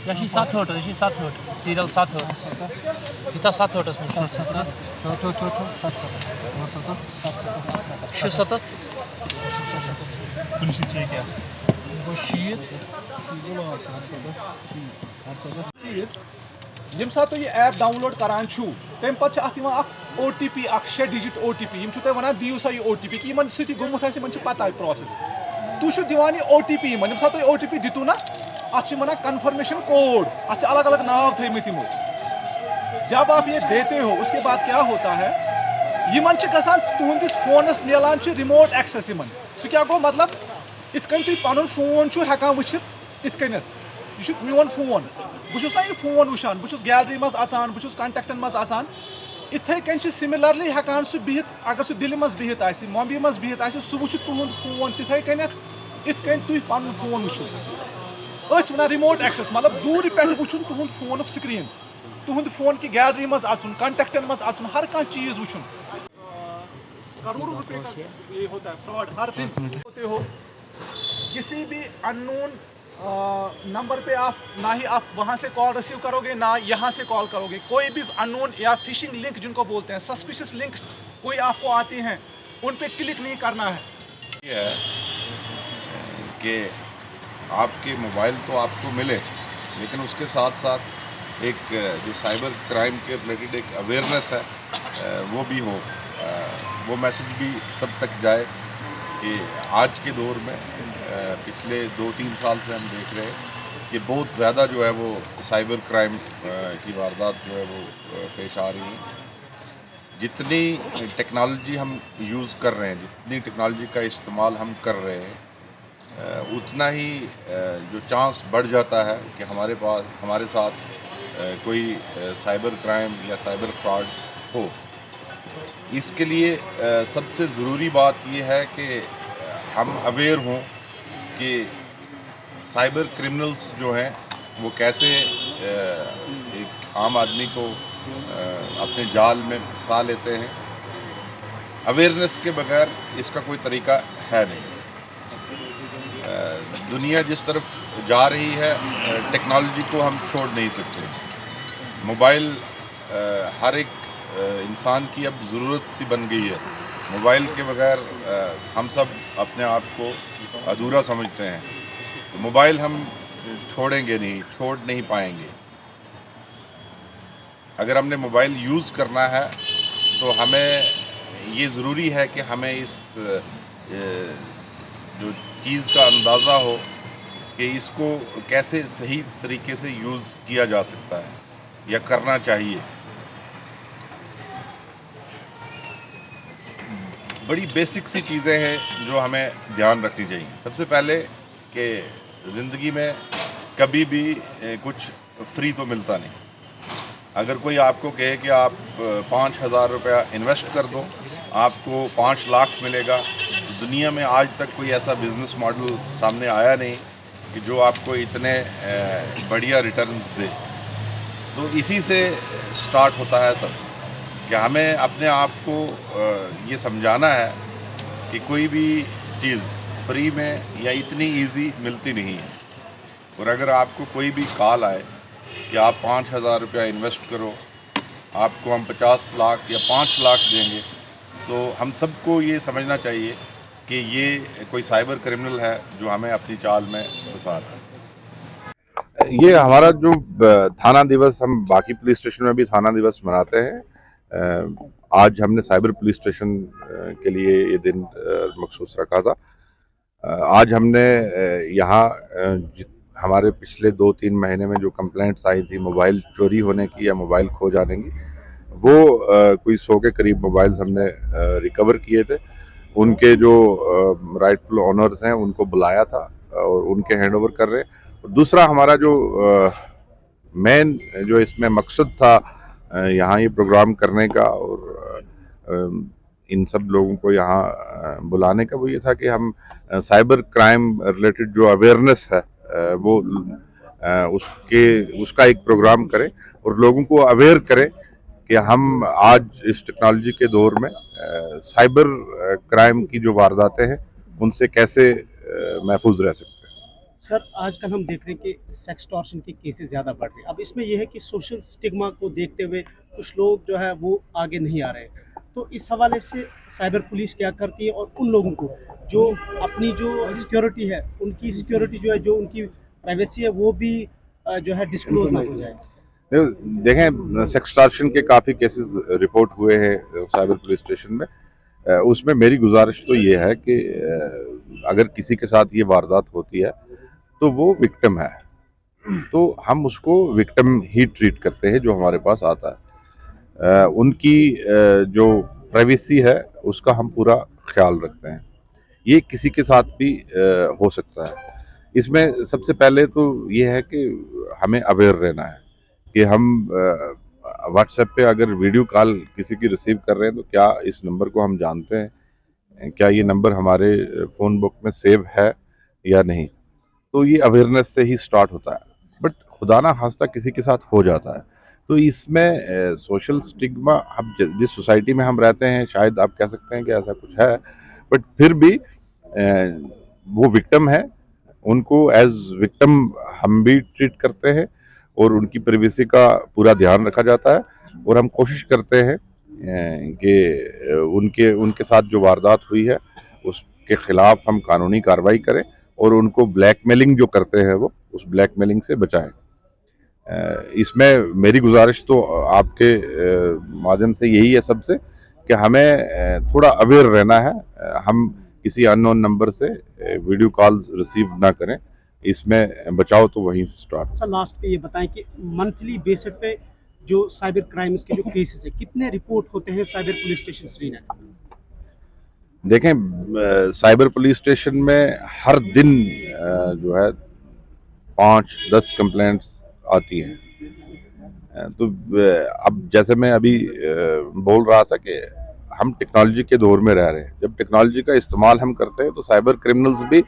यह 7 हट, यह 7 हट, सीरियल 7 हट, इतना 7 हट, 7 यम सात तुम यह ऐप डाउनलोड करान छू तम पे OTP 6 डिजिट OTP यम तुम वन दिव सा यह OTP कि इन सी गोमुत पता प्रोसेस तुम दिवान यह OTP यम सात तुम OTP दितु ना अत वन कन्फर्मेशन कोड अत अलग अलग नाव थमत यमो जब आप ये देते हो उसके बाद क्या होता है यमन गसान तुहंदिस फोनस मिलान रिमोट एक्सेस यमन सह क्या गो मतलब इत कन तुम पन फोन हेकान वुचित इत कन यह मोन फोन बहुत ना यह फोन वुचान बहुत गैलरी मज अचान बहुत कंटेक्टन मज अचान इथे कन सिमिलरली हेकान सह बिहित अगर सह दिल मज बिहित आसि मॉबी मज बिहित आसि सह वुच तुहंद फोन तिथे कन इत कन तुम पन फोन वुचु अच वन रिमोट एक्सेस मतलब दूर पे वुचुन तुहंद फोन स्क्रीन तुहंद फोन की गैलरी मज अचुन कंटेक्टन मज अचुन हर कह चीज वुचुन करोड़ों रुपए का ये होता है फ्रॉड हर दिन होते हो किसी भी अननोन नंबर पे आप ना ही आप वहां से कॉल रिसीव करोगे ना यहाँ से कॉल करोगे कोई भी अननोन या फिशिंग लिंक जिनको बोलते हैं सस्पिशियस लिंक्स कोई आपको आती हैं उन पे क्लिक नहीं करना है। ये है कि आपके मोबाइल तो आपको मिले लेकिन उसके साथ साथ एक जो साइबर क्राइम के रिलेटेड एक अवेयरनेस है वो भी हो, वो मैसेज भी सब तक जाए कि आज के दौर में पिछले 2-3 साल से हम देख रहे हैं कि बहुत ज़्यादा जो है वो साइबर क्राइम की वारदात जो है वो पेश आ रही हैं। जितनी टेक्नोलॉजी हम यूज़ कर रहे हैं, जितनी टेक्नोलॉजी का इस्तेमाल हम कर रहे हैं उतना ही जो चांस बढ़ जाता है कि हमारे साथ कोई साइबर क्राइम या साइबर फ्रॉड हो। इसके लिए सबसे ज़रूरी बात ये है कि हम अवेयर हों कि साइबर क्रिमिनल्स जो हैं वो कैसे एक आम आदमी को अपने जाल में फंसा लेते हैं। अवेयरनेस के बगैर इसका कोई तरीका है नहीं। दुनिया जिस तरफ जा रही है टेक्नोलॉजी को हम छोड़ नहीं सकते। मोबाइल हर एक इंसान की अब ज़रूरत सी बन गई है। मोबाइल के बगैर हम सब अपने आप को अधूरा समझते हैं। तो मोबाइल हम छोड़ेंगे नहीं, छोड़ नहीं पाएंगे। अगर हमने मोबाइल यूज़ करना है तो हमें ये ज़रूरी है कि हमें इस जो चीज़ का अंदाज़ा हो कि इसको कैसे सही तरीके से यूज़ किया जा सकता है या करना चाहिए। बड़ी बेसिक सी चीज़ें हैं जो हमें ध्यान रखनी चाहिए। सबसे पहले कि ज़िंदगी में कभी भी कुछ फ्री तो मिलता नहीं। अगर कोई आपको कहे कि आप 5,000 रुपया इन्वेस्ट कर दो आपको 5 लाख मिलेगा, तो दुनिया में आज तक कोई ऐसा बिज़नेस मॉडल सामने आया नहीं कि जो आपको इतने बढ़िया रिटर्न्स दे। तो इसी से स्टार्ट होता है सब कि हमें अपने आप को ये समझाना है कि कोई भी चीज़ फ्री में या इतनी इजी मिलती नहीं है। और अगर आपको कोई भी कॉल आए कि आप 5,000 रुपया इन्वेस्ट करो, आपको हम 50 लाख या 5 लाख देंगे, तो हम सबको ये समझना चाहिए कि ये कोई साइबर क्रिमिनल है जो हमें अपनी चाल में फंसा रहा है। ये हमारा जो थाना दिवस, हम बाकी पुलिस स्टेशन में भी थाना दिवस मनाते हैं। आज हमने साइबर पुलिस स्टेशन के लिए ये दिन मखसूस रखा था। आज हमने यहाँ हमारे पिछले 2-3 महीने में जो कंप्लेंट्स आई थी मोबाइल चोरी होने की या मोबाइल खो जाने की, वो कोई 100 के करीब मोबाइल्स हमने रिकवर किए थे। उनके जो राइटफुल ऑनर्स हैं उनको बुलाया था और उनके हैंड ओवर कर रहे हैं। दूसरा हमारा जो मेन जो इसमें मकसद था यहाँ ये प्रोग्राम करने का और इन सब लोगों को यहाँ बुलाने का, वो ये था कि हम साइबर क्राइम रिलेटेड जो अवेयरनेस है वो उसका एक प्रोग्राम करें और लोगों को अवेयर करें कि हम आज इस टेक्नोलॉजी के दौर में साइबर क्राइम की जो वारदातें हैं उनसे कैसे महफूज रह सकते हैं। सर आजकल हम देख रहे हैं कि सेक्सटॉर्शन के केसेस ज़्यादा बढ़ रहे हैं। अब इसमें यह है कि सोशल स्टिग्मा को देखते हुए कुछ लोग जो है वो आगे नहीं आ रहे हैं। तो इस हवाले से साइबर पुलिस क्या करती है और उन लोगों को जो अपनी जो सिक्योरिटी है, उनकी सिक्योरिटी जो है, जो उनकी प्राइवेसी है, वो भी जो है डिस्क्लोज ना हो जाए। देखें, सेक्सटॉर्शन के काफ़ी केसेस रिपोर्ट हुए हैं साइबर पुलिस स्टेशन में। उसमें मेरी गुजारिश तो ये है कि अगर किसी के साथ ये वारदात होती है तो वो विक्टिम है, तो हम उसको विक्टिम ही ट्रीट करते हैं जो हमारे पास आता है। उनकी जो प्राइवेसी है उसका हम पूरा ख्याल रखते हैं। ये किसी के साथ भी हो सकता है। इसमें सबसे पहले तो ये है कि हमें अवेयर रहना है कि हम व्हाट्सएप पे अगर वीडियो कॉल किसी की रिसीव कर रहे हैं तो क्या इस नंबर को हम जानते हैं, क्या ये नंबर हमारे फ़ोन बुक में सेव है या नहीं। तो ये अवेयरनेस से ही स्टार्ट होता है। बट खुदा ना खास्ता किसी के साथ हो जाता है तो इसमें सोशल स्टिग्मा, हम जिस सोसाइटी में हम रहते हैं शायद आप कह सकते हैं कि ऐसा कुछ है, बट फिर भी वो विक्टिम है, उनको एज विक्टिम हम भी ट्रीट करते हैं और उनकी प्राइवेसी का पूरा ध्यान रखा जाता है। और हम कोशिश करते हैं कि उनके साथ जो वारदात हुई है उसके खिलाफ हम कानूनी कार्रवाई करें और उनको ब्लैकमेलिंग जो करते हैं वो उस ब्लैकमेलिंग से बचाएं। इसमें मेरी गुजारिश तो आपके माध्यम से यही है सबसे कि हमें थोड़ा अवेयर रहना है। हम किसी अननोन नंबर से वीडियो कॉल्स रिसीव ना करें, इसमें बचाव तो वहीं से स्टार्ट। सर लास्ट पे ये बताएं कि मंथली बेसिस पे जो साइबर क्राइम्स के जो केसेस है कितने रिपोर्ट होते हैं साइबर पुलिस स्टेशन श्रीनगर? देखें, साइबर पुलिस स्टेशन में हर दिन जो है 5-10 कंप्लेंट्स आती हैं। तो अब जैसे मैं अभी बोल रहा था कि हम टेक्नोलॉजी के दौर में रह रहे हैं। जब टेक्नोलॉजी का इस्तेमाल हम करते हैं तो साइबर क्रिमिनल्स भी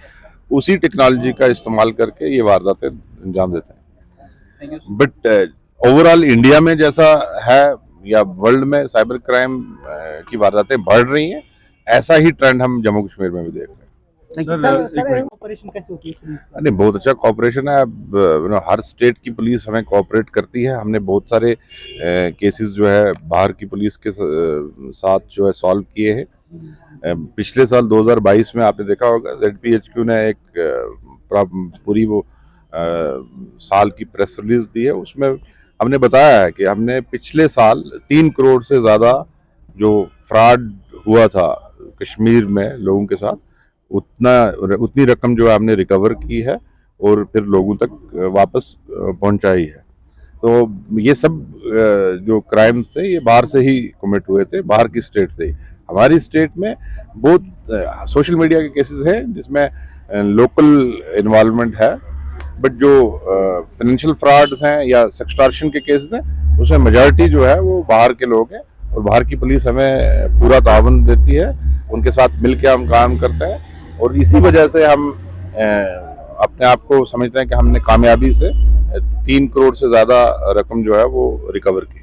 उसी टेक्नोलॉजी का इस्तेमाल करके ये वारदातें अंजाम देते हैं। बट ओवरऑल इंडिया में जैसा है या वर्ल्ड में साइबर क्राइम की वारदातें बढ़ रही हैं, ऐसा ही ट्रेंड हम जम्मू कश्मीर में भी देख रहे हैं। सर ऑपरेशन कैसे होती है पुलिस का? नहीं, बहुत अच्छा कोऑपरेशन है। अब हर स्टेट की पुलिस हमें कोऑपरेट करती है। हमने बहुत सारे केसेस जो है बाहर की पुलिस के साथ जो है सॉल्व किए हैं। पिछले साल 2022 में आपने देखा होगा ZPHQ ने एक पूरी वो साल की प्रेस रिलीज दी है। उसमें हमने बताया है कि हमने पिछले साल 3 करोड़ से ज़्यादा जो फ्रॉड हुआ था कश्मीर में लोगों के साथ, उतनी रकम जो है हमने रिकवर की है और फिर लोगों तक वापस पहुंचाई है। तो ये सब जो क्राइम्स थे ये बाहर से ही कमिट हुए थे, बाहर की स्टेट से ही। हमारी स्टेट में बहुत सोशल मीडिया के केसेस हैं जिसमें लोकल इन्वॉल्वमेंट है, बट जो फाइनेंशियल फ्रॉड्स हैं या सेक्सटॉर्शन के केसेस हैं उसमें मेजॉरिटी जो है वो बाहर के लोग हैं और बाहर की पुलिस हमें पूरा ताउन देती है, उनके साथ मिलकर हम काम करते हैं और इसी वजह से हम अपने आप को समझते हैं कि हमने कामयाबी से 3 करोड़ से ज़्यादा रकम जो है वो रिकवर की।